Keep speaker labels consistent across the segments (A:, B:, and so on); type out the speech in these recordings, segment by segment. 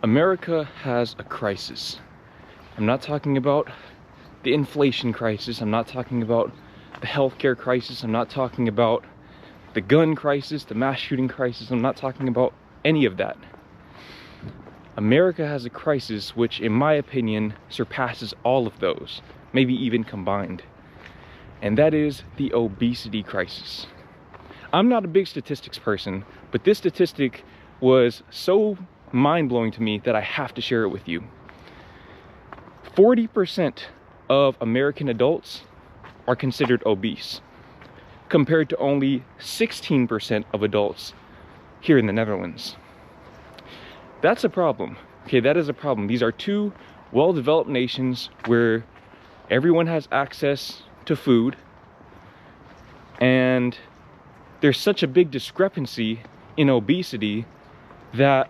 A: America has a crisis. I'm not talking about the inflation crisis. I'm not talking about the healthcare crisis. I'm not talking about the gun crisis, the mass shooting crisis. I'm not talking about any of that. America has a crisis which, in my opinion, surpasses all of those, maybe even combined. And that is the obesity crisis. I'm not a big statistics person, but this statistic was so mind-blowing to me that I have to share it with you. 40% of American adults are considered obese, compared to only 16% of adults here in the Netherlands. That's a problem. Okay, that is a problem. These are two well-developed nations where everyone has access to food, and there's such a big discrepancy in obesity that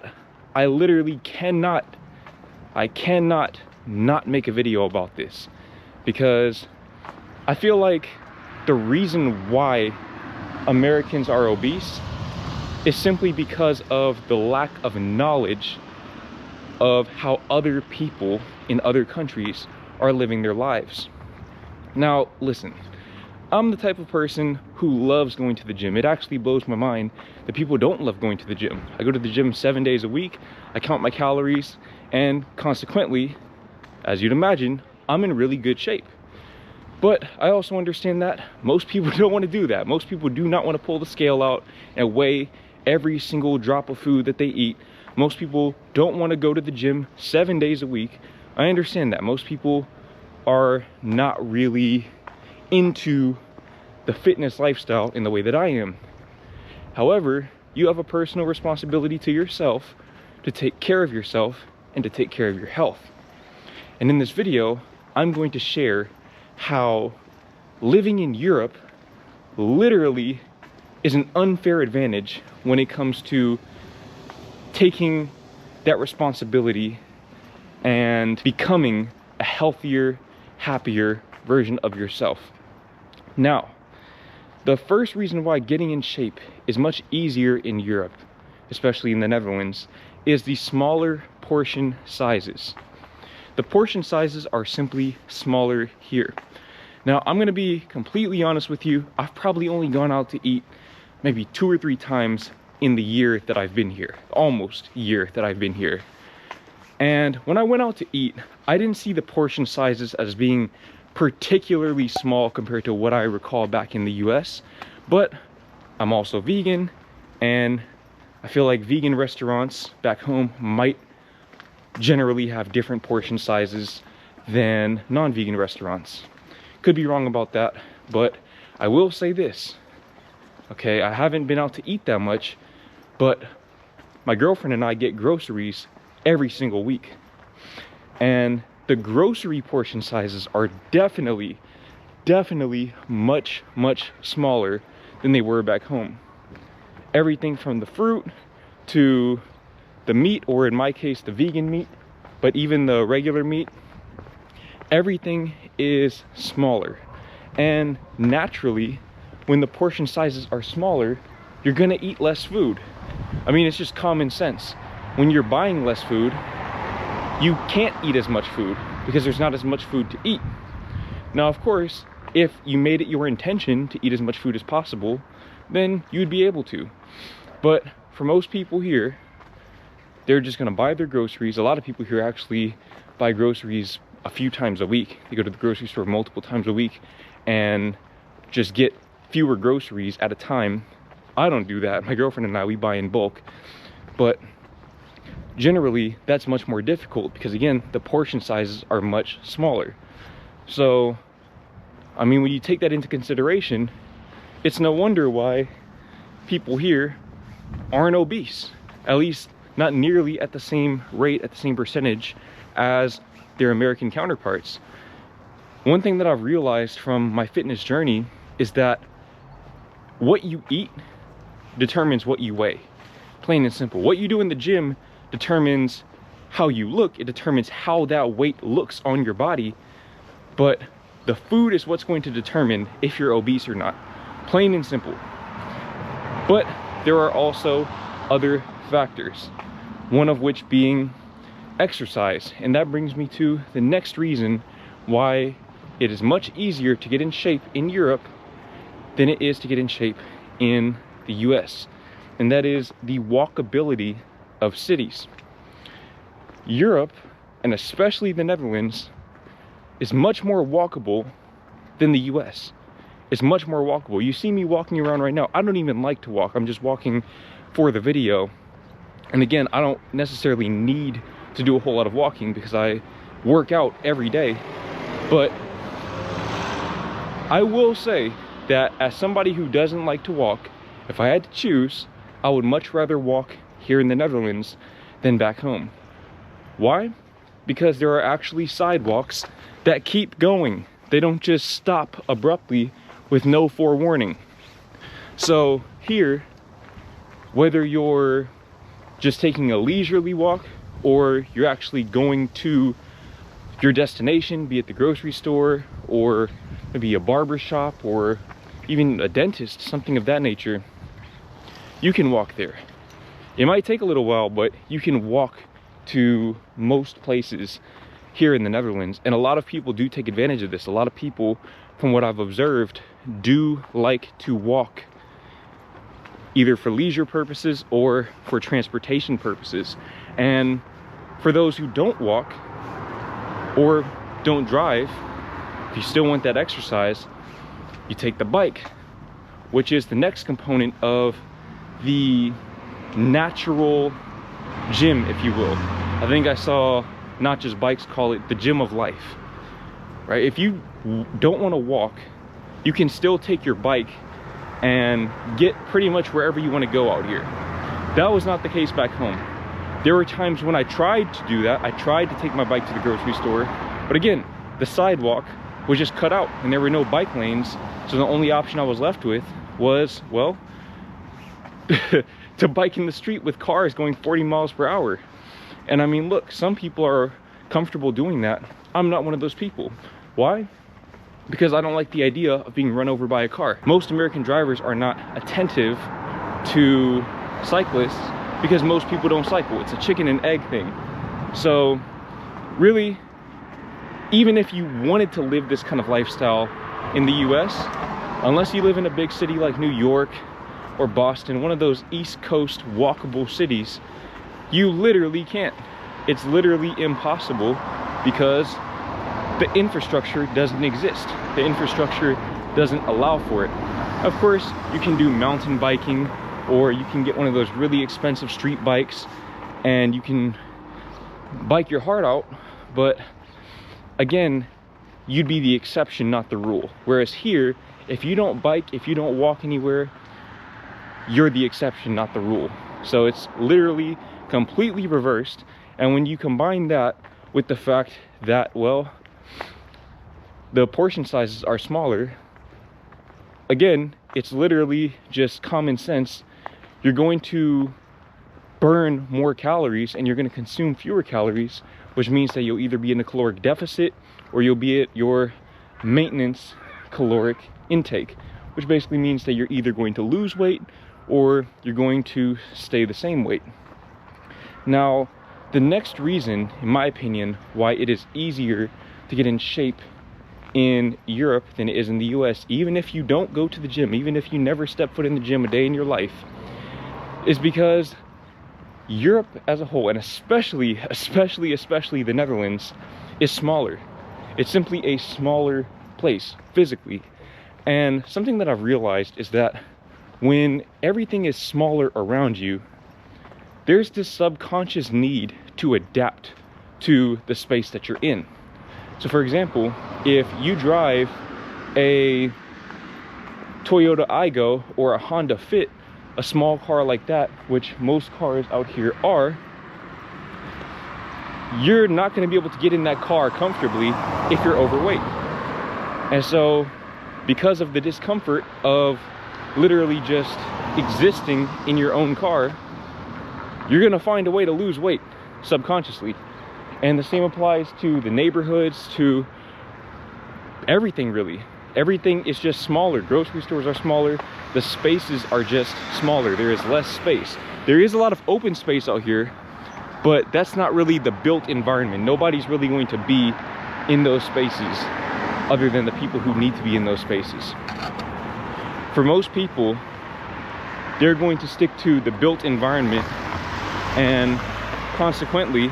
A: I literally cannot not make a video about this, because I feel like the reason why Americans are obese is simply because of the lack of knowledge of how other people in other countries are living their lives. Now, listen, I'm the type of person who loves going to the gym. It actually blows my mind that people don't love going to the gym. I go to the gym 7 days a week, I count my calories, and consequently, as you'd imagine, I'm in really good shape. But I also understand that most people don't want to do that. Most people do not want to pull the scale out and weigh every single drop of food that they eat. Most people don't want to go to the gym 7 days a week. I understand that. Most people are not really into the fitness lifestyle in the way that I am. However, you have a personal responsibility to yourself to take care of yourself and to take care of your health. And in this video, I'm going to share how living in Europe literally is an unfair advantage when it comes to taking that responsibility and becoming a healthier, happier version of yourself. Now, the first reason why getting in shape is much easier in Europe, especially in the Netherlands, is the smaller portion sizes. The portion sizes are simply smaller here. Now, I'm gonna be completely honest with you. I've probably only gone out to eat maybe 2 or 3 times in the year that I've been here, almost year that I've been here. And when I went out to eat, I didn't see the portion sizes as being particularly small compared to what I recall back in the US, but I'm also vegan, and I feel like vegan restaurants back home might generally have different portion sizes than non-vegan restaurants. Could be wrong about that, but I will say this. Okay, I haven't been out to eat that much, but my girlfriend and I get groceries every single week. And the grocery portion sizes are definitely much smaller than they were back home. Everything from the fruit to the meat, or in my case, the vegan meat, but even the regular meat, everything is smaller. And naturally, when the portion sizes are smaller, you're gonna eat less food. I mean, it's just common sense. When you're buying less food, you can't eat as much food because there's not as much food to eat. Now, of course, if you made it your intention to eat as much food as possible, then you'd be able to. But for most people here, they're just gonna buy their groceries. A lot of people here actually buy groceries a few times a week. They go to the grocery store multiple times a week and just get fewer groceries at a time. I don't do that. My girlfriend and I, we buy in bulk. But generally, that's much more difficult because, again, the portion sizes are much smaller. So, I mean, when you take that into consideration, it's no wonder why people here aren't obese. At least not nearly at the same rate, at the same percentage as their American counterparts. One thing that I've realized from my fitness journey is that what you eat determines what you weigh. Plain and simple. What you do in the gym determines how you look. It determines how that weight looks on your body. But the food is what's going to determine if you're obese or not. Plain and simple. But there are also other factors. One of which being exercise. And that brings me to the next reason why it is much easier to get in shape in Europe than it is to get in shape in the US. And that is the walkability of cities. Europe, and especially the Netherlands, is much more walkable than the US. It's much more walkable. You see me walking around right now. I don't even like to walk. I'm just walking for the video. And again, I don't necessarily need to do a whole lot of walking because I work out every day. But I will say that as somebody who doesn't like to walk, if I had to choose, I would much rather walk here in the Netherlands than back home. Why? Because there are actually sidewalks that keep going. They don't just stop abruptly with no forewarning. So here, whether you're just taking a leisurely walk or you're actually going to your destination, be it the grocery store or maybe a barber shop or even a dentist, something of that nature, you can walk there. It might take a little while, but you can walk to most places here in the Netherlands. And a lot of people do take advantage of this. A lot of people, from what I've observed, do like to walk, either for leisure purposes or for transportation purposes. And for those who don't walk or don't drive, if you still want that exercise, you take the bike, which is the next component of the natural gym, if you will. I think I saw Not Just Bikes call it the gym of life, right? If you don't want to walk, you can still take your bike and get pretty much wherever you want to go out here. That was not the case back home. There were times when I tried to do that. I tried to take my bike to the grocery store, but again, the sidewalk was just cut out and there were no bike lanes. So the only option I was left with was, well, to bike in the street with cars going 40 miles per hour. And I mean, look, some people are comfortable doing that. I'm not one of those people. Why? Because I don't like the idea of being run over by a car. Most American drivers are not attentive to cyclists because most people don't cycle. It's a chicken and egg thing. So really, even if you wanted to live this kind of lifestyle in the US, unless you live in a big city like New York or Boston, one of those East Coast walkable cities, you literally can't. It's literally impossible because the infrastructure doesn't exist. The infrastructure doesn't allow for it. Of course, you can do mountain biking, or you can get one of those really expensive street bikes and you can bike your heart out, but again, you'd be the exception, not the rule. Whereas here, if you don't bike, if you don't walk anywhere, you're the exception, not the rule. So it's literally completely reversed. And when you combine that with the fact that, well, the portion sizes are smaller, again, it's literally just common sense. You're going to burn more calories and you're going to consume fewer calories, which means that you'll either be in a caloric deficit or you'll be at your maintenance caloric intake, which basically means that you're either going to lose weight or you're going to stay the same weight. Now, the next reason, in my opinion, why it is easier to get in shape in Europe than it is in the US, even if you don't go to the gym, even if you never step foot in the gym a day in your life, is because Europe as a whole, and especially the Netherlands, is smaller. It's simply a smaller place physically. And something that I've realized is that when everything is smaller around you, there's this subconscious need to adapt to the space that you're in. So for example, if you drive a Toyota Aygo or a Honda Fit, a small car like that, which most cars out here are, you're not going to be able to get in that car comfortably if you're overweight. And so because of the discomfort of literally just existing in your own car, you're going to find a way to lose weight subconsciously. And the same applies to the neighborhoods, to everything really. Everything is just smaller. Grocery stores are smaller. The spaces are just smaller. There is less space. There is a lot of open space out here, but that's not really the built environment. Nobody's really going to be in those spaces other than the people who need to be in those spaces. For most people, they're going to stick to the built environment, and consequently,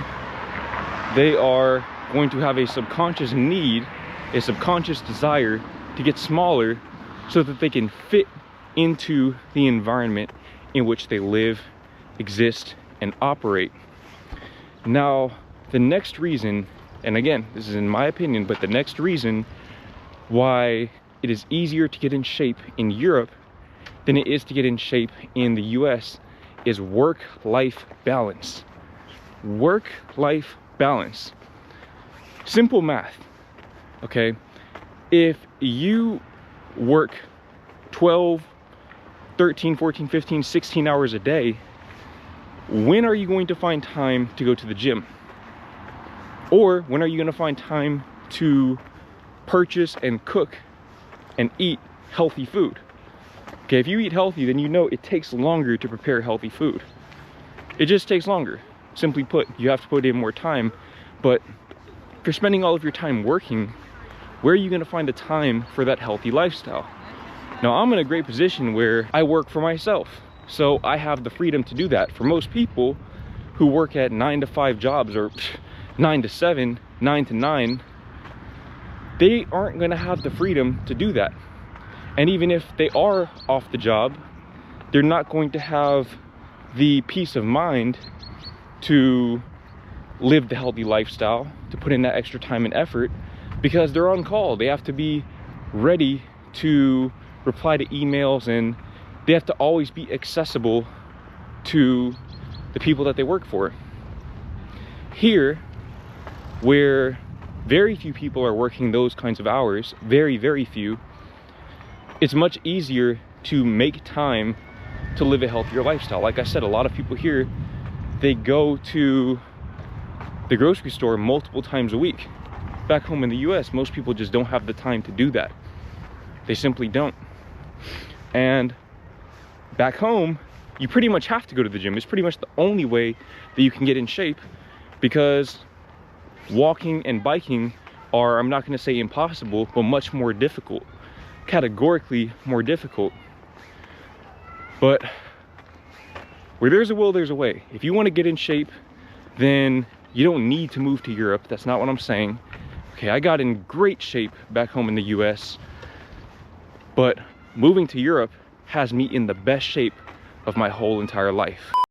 A: they are going to have a subconscious need, a subconscious desire to get smaller so that they can fit into the environment in which they live, exist, and operate. Now, the next reason, and again, this is in my opinion, but the next reason why it is easier to get in shape in Europe than it is to get in shape in the US is work-life balance. Work-life balance. Simple math, okay? If you work 12, 13, 14, 15, 16 hours a day, when are you going to find time to go to the gym? Or when are you going to find time to purchase and cook and eat healthy food? Okay, if you eat healthy, then you know it takes longer to prepare healthy food. It just takes longer. Simply put, you have to put in more time. But if you're spending all of your time working, where are you going to find the time for that healthy lifestyle? Now, I'm in a great position where I work for myself, so I have the freedom to do that. For most people who work at 9 to 5 jobs, or 9 to 7, 9 to 9, they aren't going to have the freedom to do that. And even if they are off the job, they're not going to have the peace of mind to live the healthy lifestyle, to put in that extra time and effort, because they're on call. They have to be ready to reply to emails, and they have to always be accessible to the people that they work for. Here, where very few people are working those kinds of hours, very, very few, it's much easier to make time to live a healthier lifestyle. Like I said, a lot of people here, they go to the grocery store multiple times a week. Back home in the US, most people just don't have the time to do that. They simply don't. And back home, you pretty much have to go to the gym. It's pretty much the only way that you can get in shape, because walking and biking are, I'm not going to say impossible, but much more difficult. Categorically more difficult. But where there's a will, there's a way. If you want to get in shape, then you don't need to move to Europe. That's not what I'm saying. Okay, I got in great shape back home in the US, but moving to Europe has me in the best shape of my whole entire life.